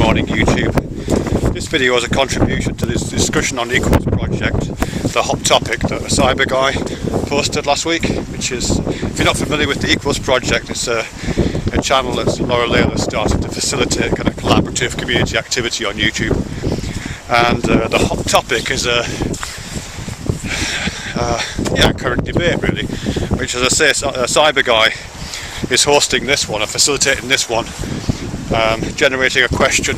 morning YouTube. This video is a contribution to this discussion on the Equals project, the hot topic that acyberguy posted last week, which is, if you're not familiar with the Equals project, it's a channel that Laura Layla started to facilitate kind of collaborative community activity on YouTube. And the hot topic is a current debate really, which, as I say, acyberguy is hosting this one and facilitating this one, generating a question: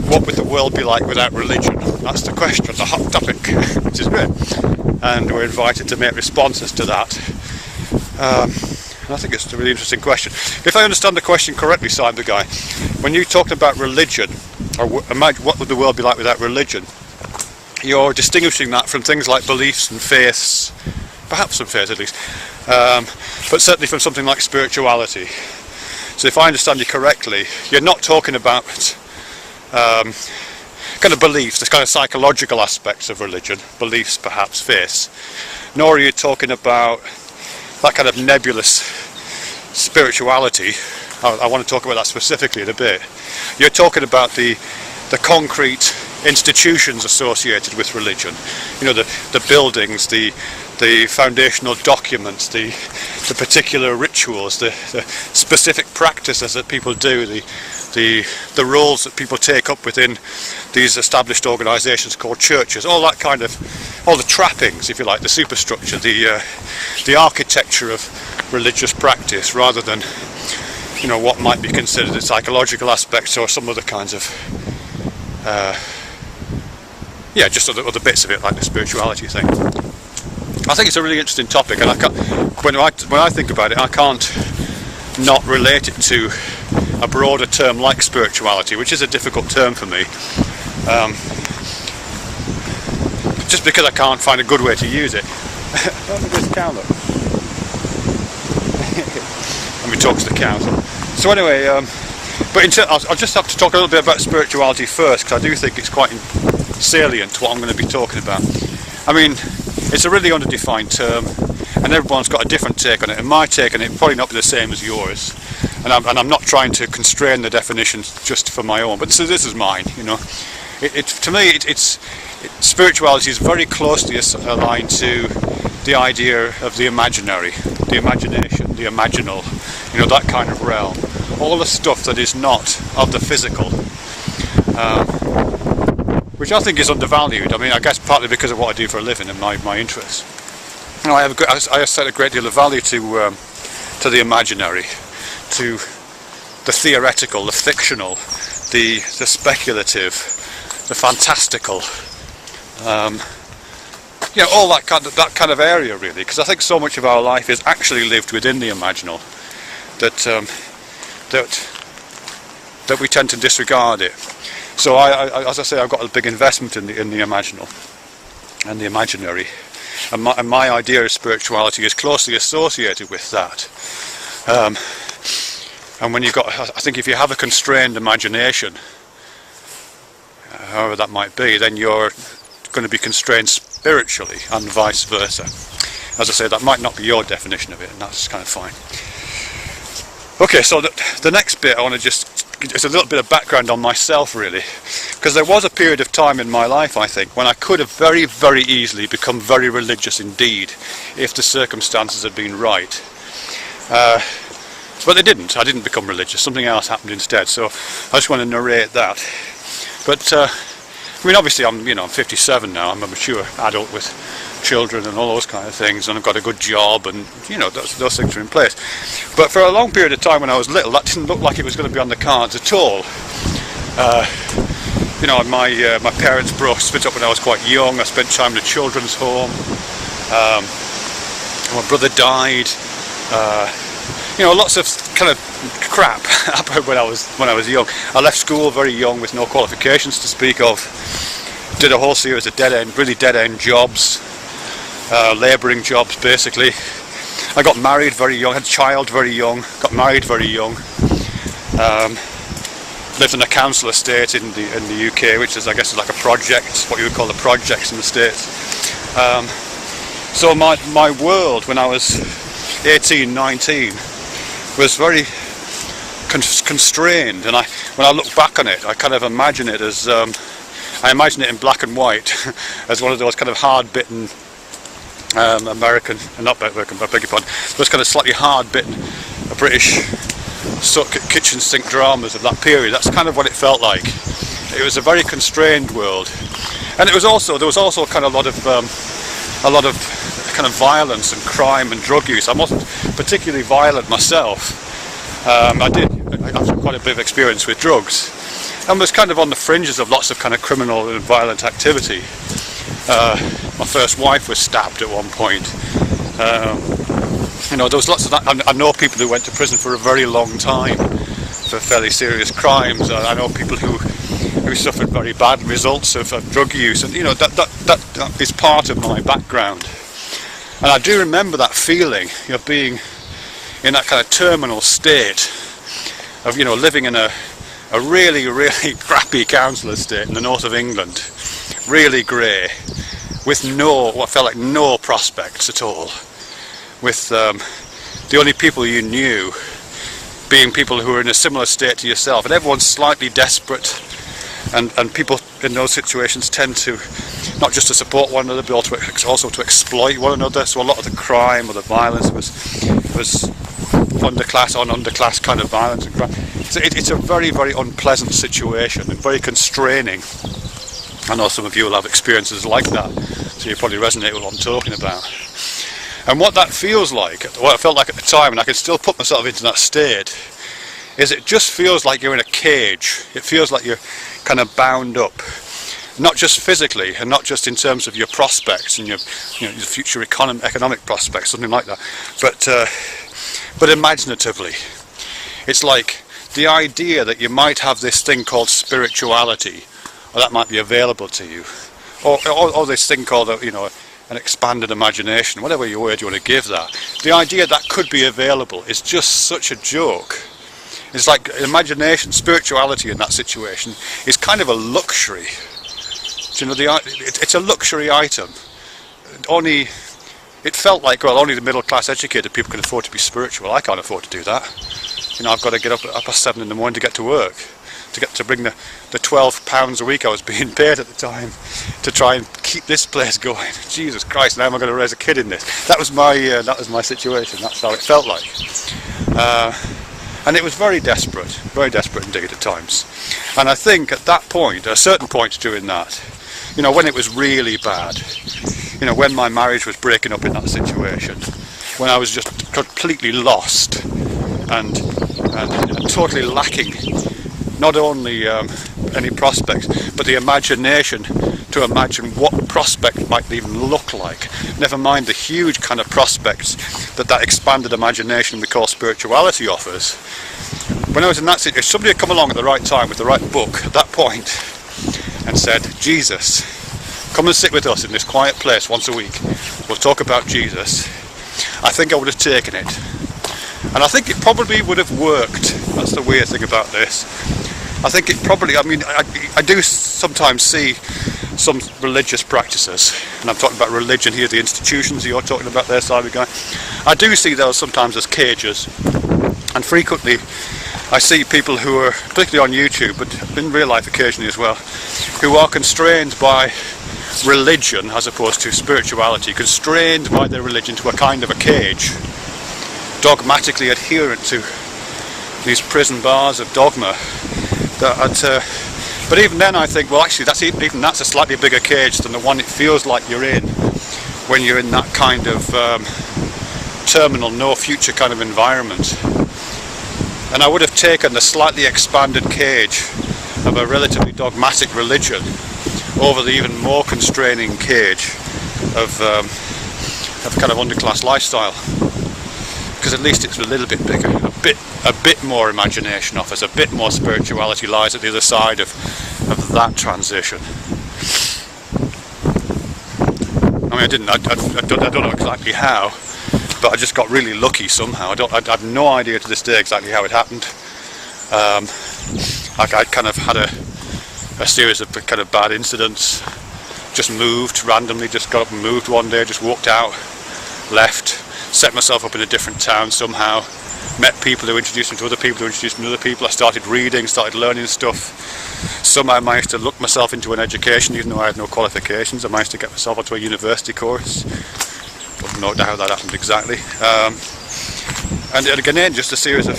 what would the world be like without religion? That's the question, the hot topic, which is great. And we're invited to make responses to that. And I think it's a really interesting question. If I understand the question correctly, acyberguy, when you're talking about religion, or imagine what would the world be like without religion, you're distinguishing that from things like beliefs and faiths, perhaps some faith at least, but certainly from something like spirituality. So if I understand you correctly, you're not talking about kind of beliefs, the kind of psychological aspects of religion, beliefs, perhaps faiths, nor are you talking about that kind of nebulous spirituality. I want to talk about that specifically in a bit. You're talking about the concrete institutions associated with religion, you know, the buildings, the foundational documents, the particular rituals, the specific practices that people do, the roles that people take up within these established organisations called churches, all that kind of, all the trappings, if you like, the superstructure, the architecture of religious practice, rather than, you know, what might be considered the psychological aspects or some other kinds of just other bits of it, like the spirituality thing. I think it's a really interesting topic, and when I think about it, I can't not relate it to a broader term like spirituality, which is a difficult term for me, just because I can't find a good way to use it. Look at this cow, look. Let me talk to the cows. So anyway, but I'll just have to talk a little bit about spirituality first, because I do think it's quite salient to what I'm going to be talking about. I mean, it's a really underdefined term, and everyone's got a different take on it, and my take on it will probably not be the same as yours, and I'm not trying to constrain the definition just for my own, but this is mine, you know. To me, spirituality is very closely aligned to the idea of the imaginary, the imagination, the imaginal, you know, that kind of realm. All the stuff that is not of the physical, which I think is undervalued. I mean, I guess partly because of what I do for a living and my interests. You know, I set a great deal of value to the imaginary, to the theoretical, the fictional, the speculative, the fantastical. You know, all that kind of area really, because I think so much of our life is actually lived within the imaginal that we tend to disregard it. So as I say, I've got a big investment in the imaginal and the imaginary, and my idea of spirituality is closely associated with that. And when I think if you have a constrained imagination, however that might be, then you're going to be constrained spiritually, and vice versa. As I say, that might not be your definition of it, and that's kind of fine. Okay, so the next bit I want to it's a little bit of background on myself really, because there was a period of time in my life, I think, when I could have very, very easily become very religious indeed, if the circumstances had been right. But they didn't. I didn't become religious. Something else happened instead. So I just want to narrate that. But I mean, obviously, I'm 57 now. I'm a mature adult with children and all those kind of things, and I've got a good job, and you know, those things are in place. But for a long period of time when I was little, that didn't look like it was going to be on the cards at all. You know, my parents split up when I was quite young. I spent time in a children's home. My brother died. You know, lots of kind of crap happened when I was young. I left school very young with no qualifications to speak of. Did a whole series of really dead-end jobs, labouring jobs basically. I got married very young, had a child very young, got married very young. Lived in a council estate in the UK, which is, I guess, like a project, what you would call the projects in the States. So my world when I was 18, 19 was very constrained, and when I look back on it, I kind of imagine it as, I imagine it in black and white, as one of those kind of hard-bitten American, not American, I beg your pardon, those kind of slightly hard-bitten British kitchen sink dramas of that period. That's kind of what it felt like. It was a very constrained world, and there was also kind of a lot of kind of violence and crime and drug use. I wasn't particularly violent myself. I had quite a bit of experience with drugs, and was kind of on the fringes of lots of kind of criminal and violent activity. My first wife was stabbed at one point. You know, there was lots of that. I know people who went to prison for a very long time for fairly serious crimes. I know people who suffered very bad results of drug use, and you know that is part of my background. And I do remember that feeling, you know, being in that kind of terminal state of, you know, living in a really crappy council estate in the north of England, really grey, with what felt like no prospects at all, with the only people you knew being people who were in a similar state to yourself, and everyone's slightly desperate, and people in those situations tend to not just to support one another, but also to exploit one another. So a lot of the crime or the violence was underclass on underclass kind of violence and crime. So it's a very unpleasant situation and very constraining. I know some of you will have experiences like that, so you probably resonate with what I'm talking about. And what that feels like, what it felt like at the time, and I can still put myself into that state, is it just feels like you're in a cage. It feels like you're kind of bound up, not just physically and not just in terms of your prospects and your future economic prospects, something like that, but imaginatively. It's like the idea that you might have this thing called spirituality, or that might be available to you, or this thing called, you know, an expanded imagination, whatever your word you want to give that. The idea that could be available is just such a joke. It's like imagination, spirituality in that situation is kind of a luxury. You know, it's a luxury item. It felt like, well, only the middle class educated people can afford to be spiritual. I can't afford to do that. You know, I've got to get up at 7:30 in the morning to get to work, to bring the £12 a week I was being paid at the time to try and keep this place going. Jesus Christ! Now am I going to raise a kid in this? That was my situation. That's how it felt like. And it was very desperate indeed at times. And I think at that point, at a certain point during that, you know, when it was really bad, you know, when my marriage was breaking up in that situation, when I was just completely lost and totally lacking not only any prospects, but the imagination to imagine what prospect might even look like, never mind the huge kind of prospects that expanded imagination we call spirituality offers. When I was in that situation, somebody had come along at the right time with the right book at that point and said, Jesus, come and sit with us in this quiet place once a week, we'll talk about Jesus. I think I would have taken it, and I think it probably would have worked. That's the weird thing about this. I think it probably, I mean, I do sometimes see some religious practices, and I'm talking about religion here, the institutions you're talking about there, acyberguy. I do see those sometimes as cages, and frequently I see people who are, particularly on YouTube, but in real life occasionally as well, who are constrained by religion as opposed to spirituality, constrained by their religion to a kind of a cage, dogmatically adherent to these prison bars of dogma. But even then I think, well, actually that's a slightly bigger cage than the one it feels like you're in when you're in that kind of terminal, no future kind of environment. And I would have taken the slightly expanded cage of a relatively dogmatic religion over the even more constraining cage of kind of underclass lifestyle, because at least it's a little bit bigger, a bit more imagination offers, a bit more spirituality lies at the other side of that transition. I mean, I don't know exactly how, but I just got really lucky somehow. I have no idea to this day exactly how it happened. I kind of had a series of kind of bad incidents, just moved randomly, just got up and moved one day, just walked out, left, set myself up in a different town somehow, met people who introduced me to other people who introduced me to other people. I started reading, started learning stuff. Somehow I managed to look myself into an education even though I had no qualifications. I managed to get myself onto a university course. Don't know how that happened exactly. And again, just a series of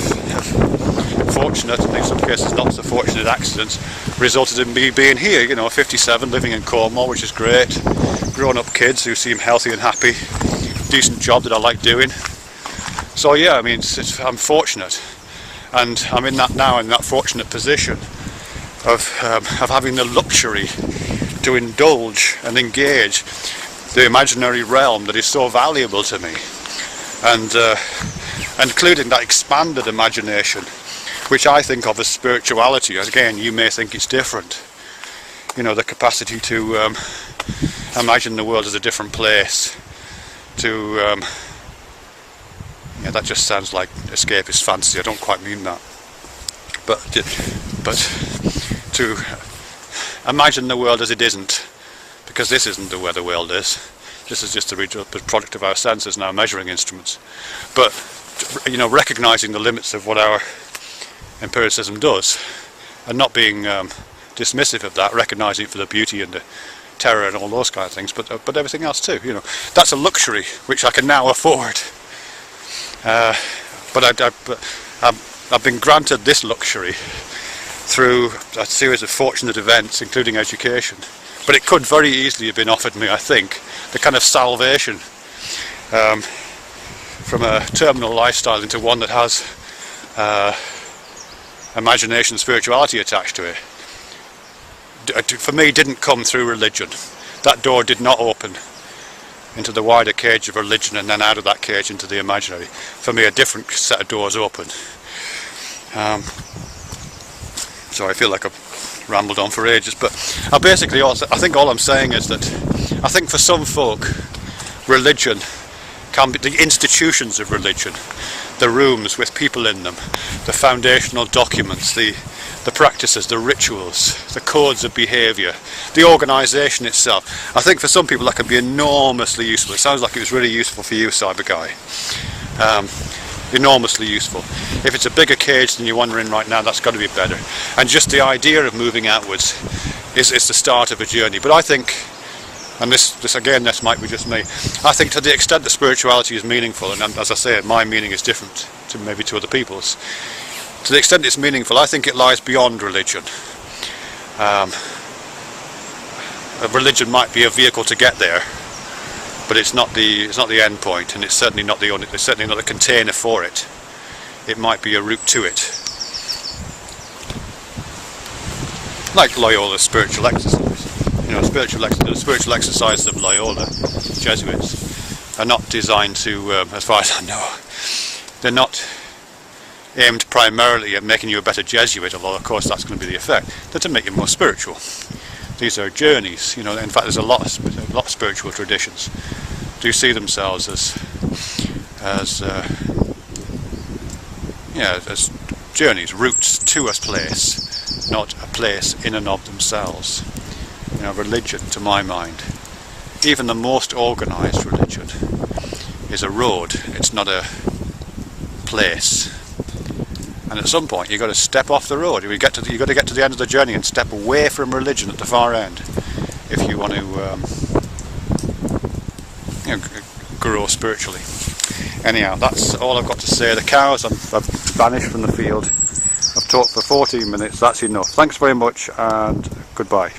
fortunate, and in some cases not so fortunate accidents resulted in me being here, you know, 57, living in Cornwall, which is great. Grown up kids who seem healthy and happy, decent job that I like doing. So yeah, I mean, I'm fortunate, and I'm in that fortunate position of having the luxury to indulge and engage the imaginary realm that is so valuable to me, and including that expanded imagination, which I think of as spirituality. Again, you may think it's different. You know, the capacity to imagine the world as a different place. Yeah, that just sounds like escapist fantasy. I don't quite mean that. But to imagine the world as it isn't, because this isn't the way the world is. This is just a product of our senses and our measuring instruments. But you know, recognizing the limits of what our empiricism does, and not being dismissive of that, recognizing it for the beauty and the terror and all those kind of things, but everything else too. You know, that's a luxury which I can now afford. But I've been granted this luxury through a series of fortunate events, including education. But it could very easily have been offered me, I think, the kind of salvation from a terminal lifestyle into one that has imagination and spirituality attached to it. For me, didn't come through religion. That door did not open into the wider cage of religion and then out of that cage into the imaginary. For me, a different set of doors opened. So I feel like I've rambled on for ages, but I think all I'm saying is that I think for some folk, religion can be the institutions of religion, the rooms with people in them, the foundational documents, the practices, the rituals, the codes of behaviour, the organisation itself. I think for some people that can be enormously useful. It sounds like it was really useful for you, Cyberguy. Enormously useful. If it's a bigger cage than you're wondering right now, that's got to be better. And just the idea of moving outwards is the start of a journey. But I think, and this again, this might be just me, I think to the extent that spirituality is meaningful, and as I say, my meaning is different to maybe to other people's, to the extent it's meaningful, I think it lies beyond religion. A religion might be a vehicle to get there, but it's not the end point, and it's certainly not the container for it. It might be a route to it, like Loyola's spiritual exercise. You know, the spiritual exercises of Loyola, Jesuits, are not designed to, as far as I know, they're not aimed primarily at making you a better Jesuit, although of course that's going to be the effect. They're to make you more spiritual. These are journeys, you know. In fact, there's a lot of spiritual traditions do see themselves as journeys, routes to a place, not a place in and of themselves. You know, religion, to my mind, even the most organised religion, is a road. It's not a place. And at some point you've got to step off the road. You've got to get to the end of the journey and step away from religion at the far end if you want to grow spiritually. Anyhow, that's all I've got to say. The cows have vanished from the field. I've talked for 14 minutes. That's enough. Thanks very much and goodbye.